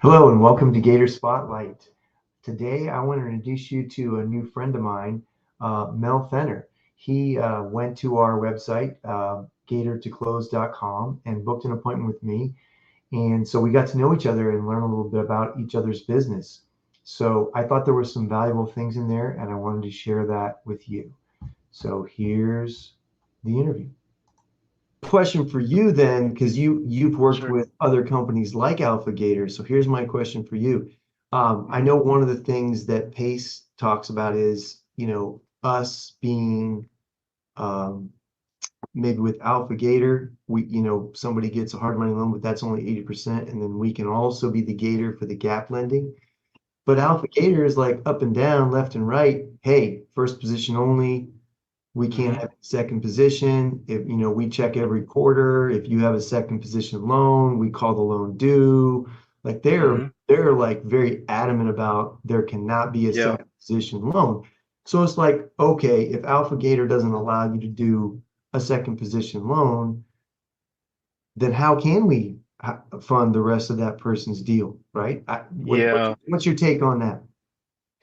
Hello and welcome to Gator Spotlight. Today I want to introduce you to a new friend of mine, Mel Fenner. He went to our website, gatortoclose.com, and booked an appointment with me. And so we got to know each other and learn a little bit about each other's business. So I thought there were some valuable things in there, and I wanted to share that with you. So here's the interview. Question for you then, because you've worked Sure. with other companies like Alpha Gator. So here's my question for you. I Mhm. know one of the things that Pace talks about is, us being um, maybe with Alpha Gator, somebody gets a hard money loan, but that's only 80%, and then we can also be the gator for the gap lending. But Mhm. Alpha Gator is like up and down, left and right. Hey, first position only, we can't Mhm. have second position. If, we check every quarter. If you have a second position loan, we call the loan due. Like they're Mhm. they're like very adamant about there cannot be a Yeah. second position loan. So it's like, okay, if Alpha Gator doesn't allow you to do a second position loan, then how can we fund the rest of that person's deal, right? Yeah. What's your take on that?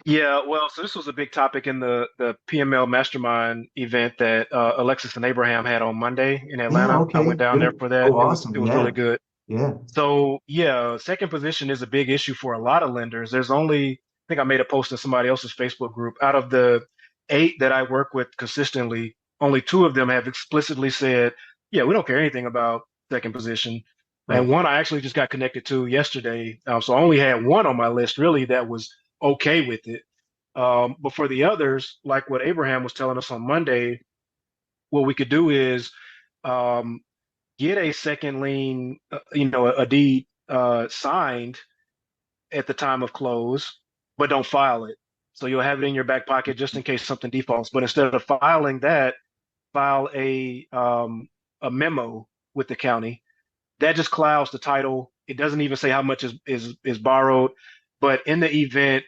Yeah. Well, so this was a big topic in the PML Mastermind event that Alexis and Abraham had on Monday in Yeah, Atlanta. I okay, went down there good. for that. Oh, It awesome. was really Yeah, good. yeah. So yeah, second position is a big issue for a lot of lenders. There's only, I think I made a post in somebody else's Facebook group. Out of the eight that I work with consistently, only two of them have explicitly said, yeah, we don't care anything about second position. Right. And one I actually just got connected to yesterday. So I only had one on my list really that was okay with it. But for the others, like what Abraham was telling us on Monday, what we could do is um, get a second lien, a deed signed at the time of close, but don't file it. So you'll have it in your back pocket just in case something defaults. But instead of filing that, file a memo with the county. That just clouds the title. It doesn't even say how much is borrowed. But in the event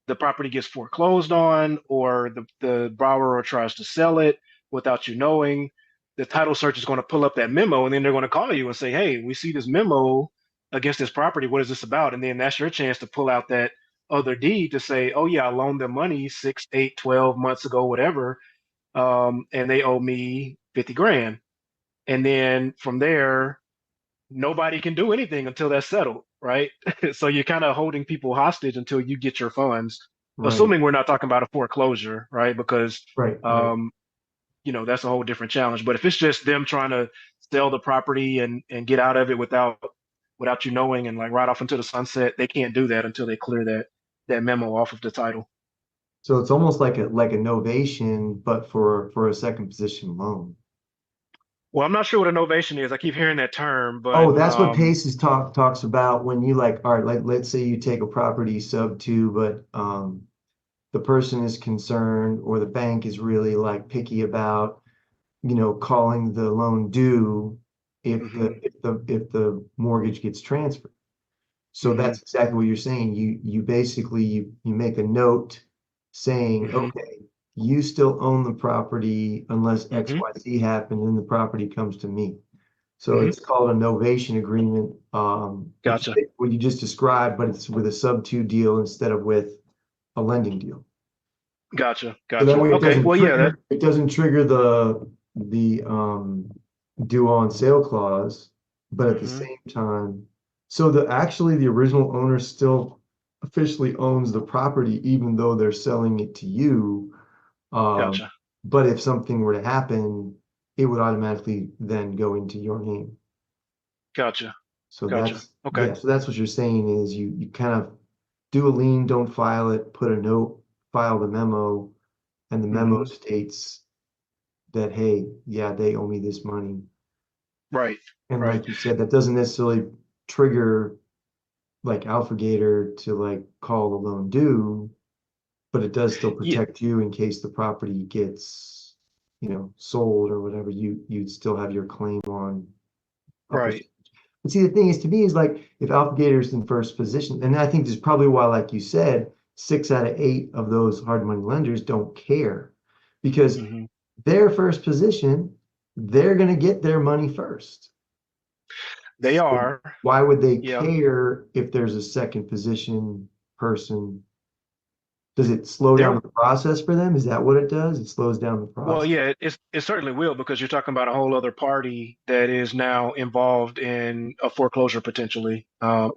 the property gets foreclosed on or the borrower tries to sell it without you knowing, the title search is going to pull up that memo and then they're going to call you and say, hey, we see this memo against this property. What is this about? And then that's your chance to pull out that other deed to say, oh, yeah, I loaned them money 6, 8, 12 months ago, whatever, and they owe me 50 grand. And then from there, nobody can do anything until that's settled, right? So you're kind of holding people hostage until you get your funds, Right, assuming we're not talking about a foreclosure, right? Because right, right. um, that's a whole different challenge. But if it's just them trying to sell the property and get out of it without you knowing and like right off into the sunset, they can't do that until they clear that memo off of the title. So it's almost like a novation, but for a second position loan. Well, I'm not sure what a novation is. I keep hearing that term, but Oh, that's what Pace's talks about when you like, all right, like let's say you take a property sub two, but the person is concerned or the bank is really like picky about, calling the loan due if the mhm, if the if the mortgage gets transferred. So mhm, that's exactly what you're saying. You basically you make a note saying, mhm, okay, you still own the property unless mhm, XYZ happened, and the property comes to me. So mhm. it's called a novation agreement, which is Gotcha, what you just described, but it's with a sub two deal instead of with a lending deal. gotcha, So that gotcha. way Okay, well, yeah, that. it doesn't trigger the due on sale clause, but at the Mhm. same time, so the actually the original owner still officially owns the property even though they're selling it to you. Um, Gotcha. but if something were to happen, it would automatically then go into your name. Gotcha. So Gotcha. that's Okay. yeah, so that's what you're saying is you kind of do a lien, don't file it, put a note, file the memo, and the memo Hmm. states that, hey, yeah, they owe me this money. Right. And Right. like you said, that doesn't necessarily trigger like Alpha to like call the loan due, but it does still Yeah. protect you in case the property gets, sold or whatever, you'd still have your claim on a Right. percentage. But see, the thing is to me is like if Alpha is in first position, and I think this is probably why, like you said, 6 out of 8 of those hard money lenders don't care because Hmm. their first position, they're going to get their money first. They So are. why would they Yeah. care if there's a second position person? Does it slow down There. the process for them? Is that what it does? It slows down the Well, process. yeah, it certainly will because you're talking about a whole other party that is now involved in a foreclosure potentially.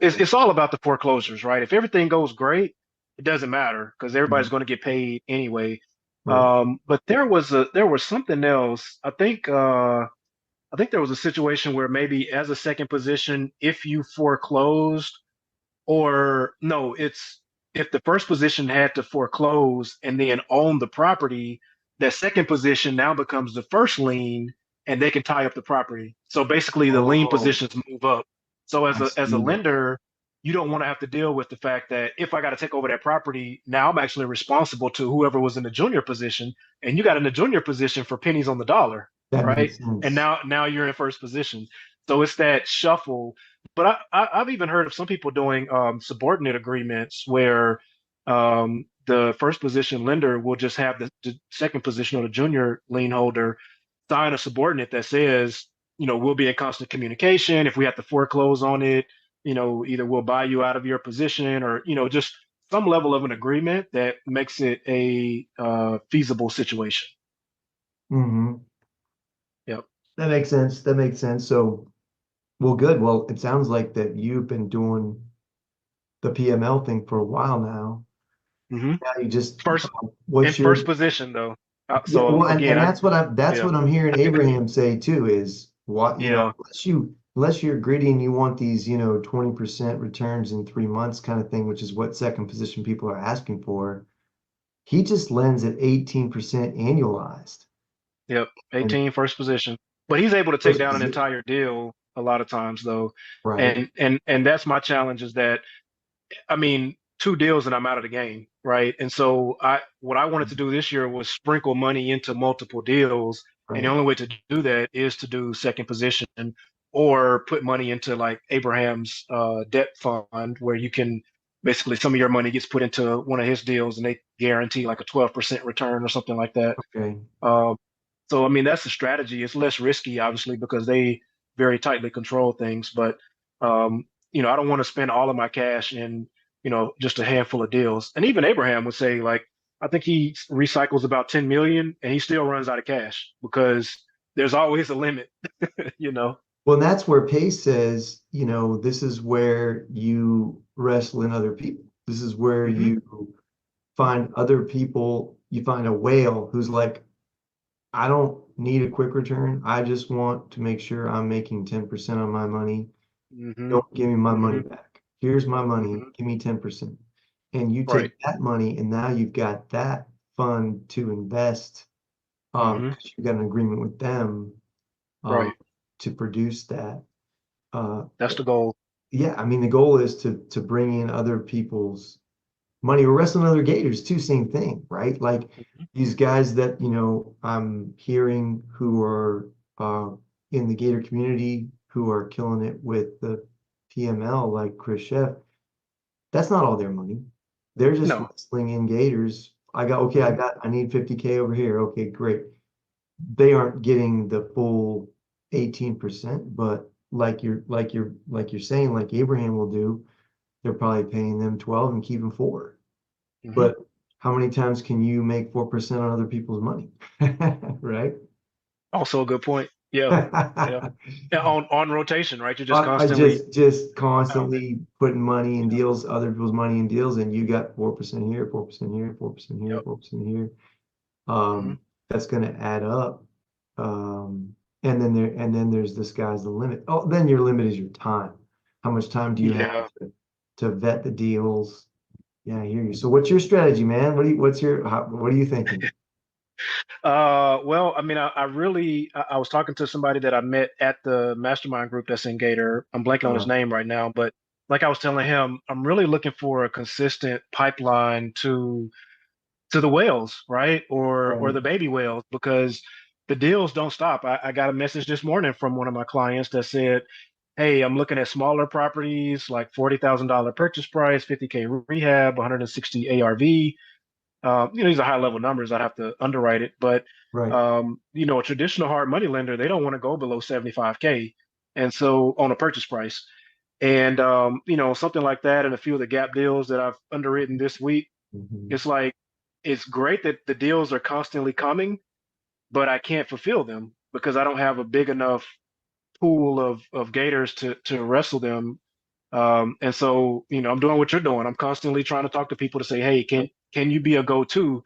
It's all about the foreclosures, right? If everything goes great, it doesn't matter because everybody's Mhm. going to get paid anyway. Right. But there was something else. I think there was a situation where maybe as a second position, if you foreclosed or no, it's if the first position had to foreclose and then own the property, that second position now becomes the first lien and they can tie up the property. So basically the lien Oh, positions move up. So I as a see that. lender, you don't want to have to deal with the fact that if I got to take over that property, now I'm actually responsible to whoever was in the junior position, and you got in the junior position for pennies on the dollar, That right? makes And sense. now you're in first position. So it's that shuffle, but I've even heard of some people doing subordinate agreements where the first position lender will just have the second position or the junior lien holder sign a subordinate that says, we'll be in constant communication. If we have to foreclose on it, either we'll buy you out of your position or, just some level of an agreement that makes it a feasible situation. Hmm. Yep. That makes sense. That makes sense. So, well, good. Well, it sounds like that you've been doing the PML thing for a while now. Hmm. Now you just, First in what's first your, position though. yeah, So well, again, and that's yeah, what I'm hearing Abraham say too is what, yeah. unless you're greedy and you want these, 20% returns in 3 months kind of thing, which is what second position people are asking for. He just lends at 18% annualized. Yep, And 18 first position. But he's able to take first down an position, entire deal a lot of times though. right? And that's my challenge is that I mean, two deals and I'm out of the game, right? And so I what I wanted to do this year was sprinkle money into multiple deals. And the Right. only way to do that is to do second position or put money into like Abraham's debt fund where you can basically some of your money gets put into one of his deals and they guarantee like a 12% return or something like that. Okay. Um, so I mean that's the strategy. It's less risky, obviously, because they very tightly control things. But I don't want to spend all of my cash in just a handful of deals. And even Abraham would say like I think he recycles about 10 million and he still runs out of cash because there's always a limit, you know. Well, and that's where Pace says, this is where you wrestle in other people. This is where Hmm. you find other people, you find a whale who's like, I don't need a quick return. I just want to make sure I'm making 10% on my money. Hmm. Don't give me my money Hmm. back. Here's my money. Hmm. Give me 10%. And you Right. take that money and now you've got that fund to invest Hmm. because you've got an agreement with them um, Right. to produce that. Uh, That's the goal. yeah, I mean the goal is to bring in other people's money. We're wrestling other Gators too, same thing, right? Like Hmm. these guys that I'm hearing who are in the Gator community who are killing it with the PML, like Chris Chef. That's not all their money. They're just No. wrestling in Gators. Hmm. I need 50K over here. Okay, great. They aren't getting the full 18%, but like you're saying, like Abraham will do, they're probably paying them 12 and keeping four. Hmm. But how many times can you make 4% on other people's money? Right? Also a good point. Yeah. Yeah. Yeah, on rotation, right? You're just I constantly just out there. constantly putting money in Yeah. deals, other people's money in deals, and you got 4% here, 4% here, 4% here, Yep. 4% here. Hmm. That's going to add up. And then there's the sky's the limit. Oh, then your limit is your time. How much time do you have Yeah. to vet the deals? Yeah, I hear you. So what's your strategy, man? What are you thinking? Well, I mean, I really, I was talking to somebody that I met at the mastermind group that's in Gator. I'm blanking on his Uh, name right now, but like I was telling him, I'm really looking for a consistent pipeline to the whales, right? Or right, the baby whales, because the deals don't stop. I got a message this morning from one of my clients that said, "Hey, I'm looking at smaller properties like $40,000 purchase price, 50K rehab, 160 ARV. These are high level numbers. I'd have to underwrite it, but right. a traditional hard money lender, they don't want to go below 75K. and so on a purchase price. And something like that, and a few of the gap deals that I've underwritten this week. Mhm. It's like it's great that the deals are constantly coming, but I can't fulfill them because I don't have a big enough pool of gators to wrestle them. And so, I'm doing what you're doing. I'm constantly trying to talk to people to say, hey, can you be a go-to?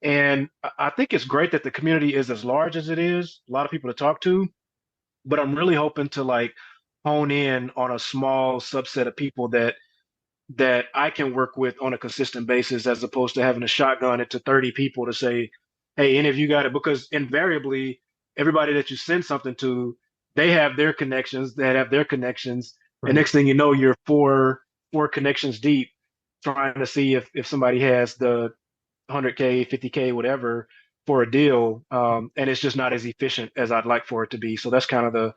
And I think it's great that the community is as large as it is, a lot of people to talk to, but I'm really hoping to like hone in on a small subset of people that I can work with on a consistent basis, as opposed to having a shotgun it to 30 people to say, hey, any of you got it? Because invariably, everybody that you send something to, they have their connections that have their connections. And Right. next thing you know, you're four connections deep trying to see if somebody has the 100K, 50K, whatever for a deal. And it's just not as efficient as I'd like for it to be. So that's kind of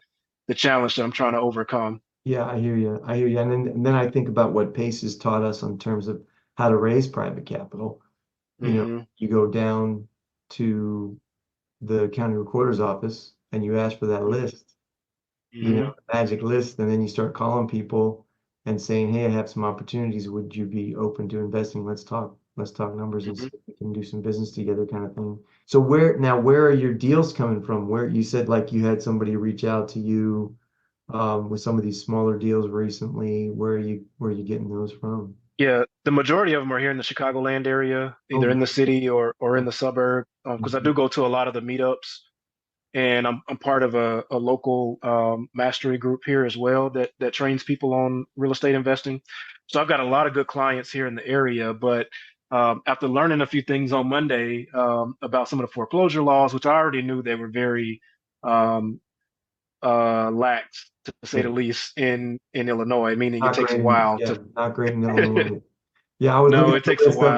the challenge that I'm trying to overcome. Yeah, I hear you. I hear you. And then I think about what PACE has taught us in terms of how to raise private capital. Hmm. You go down to the county recorder's office and you ask for that list, Hmm. the magic list, and then you start calling people and saying, "Hey, I have some opportunities. Would you be open to investing? Let's talk. Let's talk numbers and Hmm. see if we can do some business together," kind of thing. So where are your deals coming from? Where you said like you had somebody reach out to you with some of these smaller deals recently. Where are you getting those from? Yeah, the majority of them are here in the Chicagoland area, Oh, either in the good. city or in the suburb. Because I Mhm. do go to a lot of the meetups, and I'm part of a local mastery group here as well that trains people on real estate investing. So I've got a lot of good clients here in the area. But after learning a few things on Monday about some of the foreclosure laws, which I already knew they were very um, lax, to say Yeah, the least, in Illinois, meaning it not takes a great in while yeah, to. not great in Illinois. Yeah, I was No, looking at it the takes a list of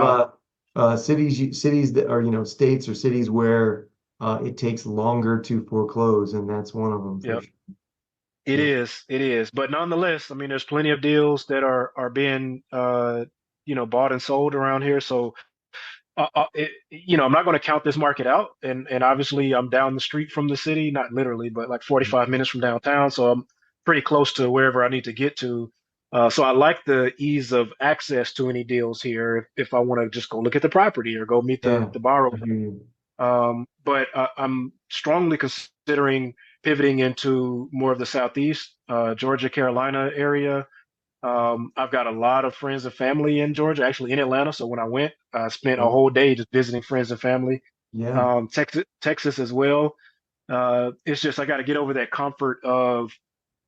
while. cities that are, states or cities where it takes longer to foreclose, and that's one of them for Yep. sure. It Yeah, is. It is. But nonetheless, I mean, there's plenty of deals that are being bought and sold around here. So I'm not going to count this market out. And obviously, I'm down the street from the city, not literally, but like 45 minutes from downtown. So I'm pretty close to wherever I need to get to. So I like the ease of access to any deals here if I want to just go look at the property or go meet the yeah, the borrower. I hear you. But I'm strongly considering pivoting into more of the Southeast, Georgia, Carolina area. I've got a lot of friends and family in Georgia, actually in Atlanta. So when I went, I spent a Right. whole day just visiting friends and family. Yeah, Texas as well. It's just I got to get over that comfort of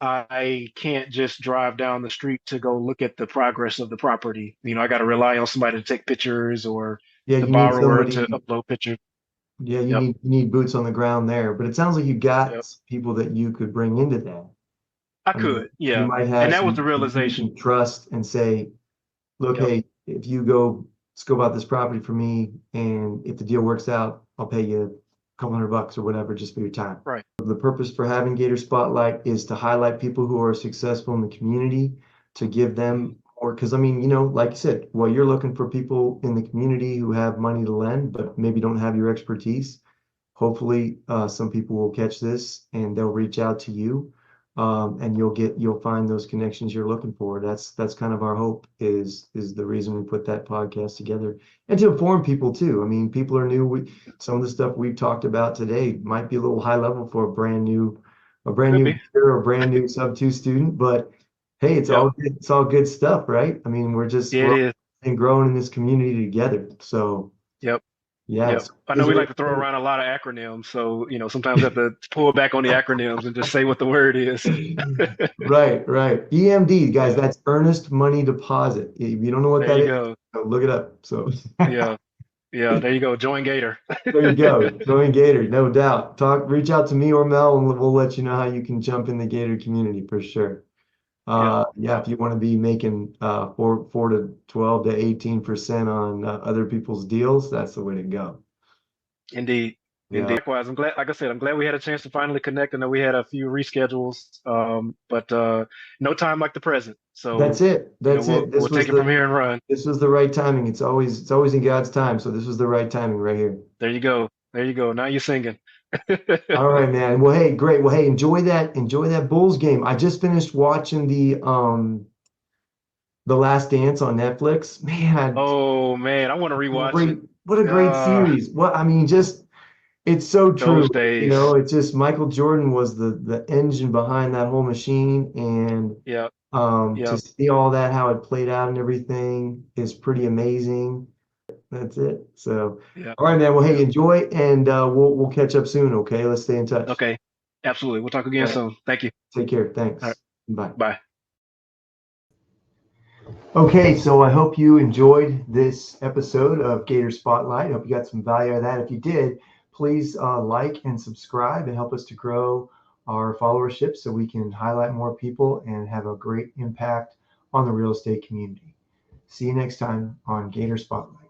I can't just drive down the street to go look at the progress of the property. I got to rely on somebody to take pictures or yeah, the you need borrower to somebody. upload pictures. Yeah, you Yep. need boots on the ground there. But it sounds like you Yep. got people that you could bring into that. I I mean, could, you yeah. might And have that was the some people you realization. can trust and say, look, Yep. hey, if you go scope out this property for me, and if the deal works out, I'll pay you a couple $100 or whatever just for your time. Right. The purpose for having Gator Spotlight is to highlight people who are successful in the community, to give Mhm. them more, because I mean, like you said, well, you're looking for people in the community who have money to lend, but maybe don't have your expertise. Hopefully, some people will catch this and they'll reach out to you, and you'll find those connections you're looking for. That's kind of our hope is the reason we put that podcast together, and to inform people too. I mean, people are new. Some of the stuff we've talked about today might be a little high level for a brand Could new be. getter or a brand new sub two student, but hey, Yep. it's all good stuff, right? I mean, Yeah, we're it all is. growing in this community together. So Yep. yeah. Yep. So I know is we there like to throw around a lot of acronyms, so sometimes we have to pull back on the acronyms and just say what the word is. Right, right. EMD, guys, Yeah. that's earnest money deposit. If you don't know what There that you is, go. look it up. So Yeah. Yeah. There you go. Join Gator. there you go. Join Gator, no doubt. Reach out to me or Mel, and we'll let you know how you can jump in the Gator community for sure. Yep. Yeah, Yep. if you want to be making 4 to 12 to 18% on other people's deals, that's the way to go. Indeed. Yeah. Indeed. Likewise, I'm glad. Like I said, I'm glad we had a chance to finally connect. I know we had a few reschedules, but no time like the present. That's So, it. That's we'll it. we'll take it from here and run. This was the right timing. It's always in God's time. So this was the right timing right here. There you go. There you go. Now you're singing. All right, man. Well, hey, great. Well, hey, enjoy that Bulls game. I just finished watching the Last Dance on Netflix. Man, Oh man, I want to rewatch it. what a great Uh, series. What I mean, just it's so true. those You days. know, it's just Michael Jordan was the engine behind that whole machine, and Yep, to yep, see all that how it played out and everything is pretty amazing. That's it. So, yep, all right, man. Well, hey, yep. enjoy, and we'll catch up soon. Okay, let's stay in touch. Okay, absolutely. We'll talk All again right, soon. Thank you. take care. All right, Thanks. Bye. bye. Okay, so I hope you enjoyed this episode of Gator Spotlight. I hope you got some value out of that. If you did, please like and subscribe and help us to grow our followership so we can highlight more people and have a great impact on the real estate community. See you next time on Gator Spotlight.